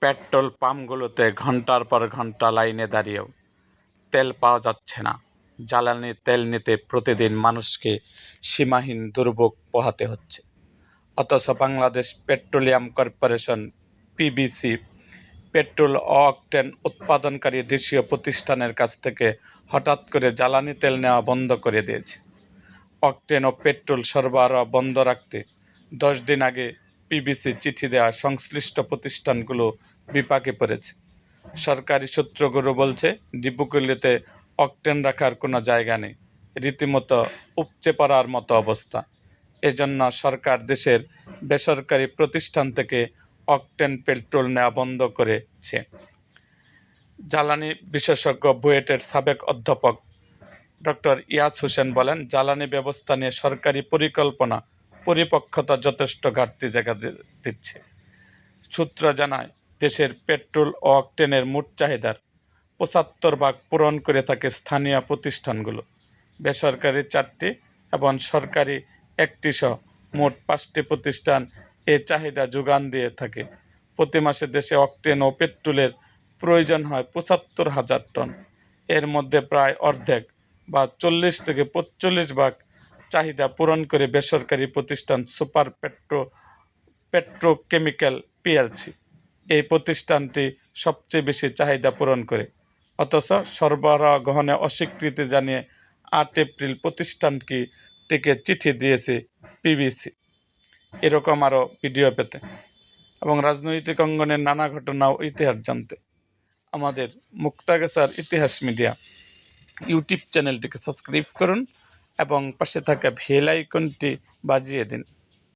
Petrol পাম্পগুলোতে ঘন্টার পর ঘন্টা লাইনে দাঁড়িয়েও তেল পাওয়া যাচ্ছে না। জ্বালানি তেল নিতে প্রতিদিন মানুষকে সীমাহীন দুর্ভোগ পোহাতে হচ্ছে। অথচ Bangladesh petroleum corporation PBC petrol ও অকটেন উৎপাদনকারী দেশীয় প্রতিষ্ঠানের কাছ থেকে হঠাৎ করে জ্বালানি তেল নেওয়া বন্ধ করে দিয়েছে। অকটেন ও পেট্রোল সরবরাহ বন্ধ রাখতে 10 দিন আগে পিবিসি চিঠি দেওয়া সংশ্লিষ্ট প্রতিষ্ঠানগুলো বিপাকে পড়েছে। সরকারি সূত্রগুলো বলছে, ডিপোগুলিতে অকটেন রাখার কোনো জায়গা নেই, রীতিমতো উপচে পড়ার মতো অবস্থা। এজন্য সরকার দেশের বেসরকারি প্রতিষ্ঠান থেকে অকটেন পেট্রোল নেওয়া বন্ধ করেছে। জ্বালানি বিশেষজ্ঞ বুয়েটের সাবেক অধ্যাপক ডক্টর ইয়াস হোসেন বলেন, জ্বালানি ব্যবস্থা নিয়ে সরকারি পরিকল্পনা পরিপক্কতা যথেষ্ট ঘাটতি দেখা দিচ্ছে। সূত্র জানায়, দেশের পেট্রোল ও অকটেনের মোট চাহিদার ৭৫% পূরণ করে থাকে স্থানীয় প্রতিষ্ঠানগুলো। বেসরকারি 4টি এবং সরকারি 1টি সহ মোট 5টি প্রতিষ্ঠান এ চাহিদা যোগান দিয়ে থাকে। প্রতি মাসে দেশে অকটেন ও পেট্রোলের প্রয়োজন হয় ৭৫,০০০ টন। এর মধ্যে প্রায় অর্ধেক বা 40 থেকে 45% চাহিদা পূরণ করে বেসরকারি প্রতিষ্ঠান সুপার পেট্রোকেমিক্যাল পিএলসি। এই প্রতিষ্ঠানটি সবচেয়ে বেশি চাহিদা পূরণ করে। অথচ সরবরাহ গ্রহণে অস্বীকৃতি জানিয়ে 8 এপ্রিল প্রতিষ্ঠানটিকে চিঠি দিয়েছে পিবিসি। এরকম আরও ভিডিও পেতে এবং রাজনৈতিক অঙ্গনের নানা ঘটনা ও ইতিহাস জানতে আমাদের মুক্তাগাছার ইতিহাস মিডিয়া ইউটিউব চ্যানেলটিকে সাবস্ক্রাইব করুন এবং পাশে থাকা বেল আইকনটি বাজিয়ে দিন।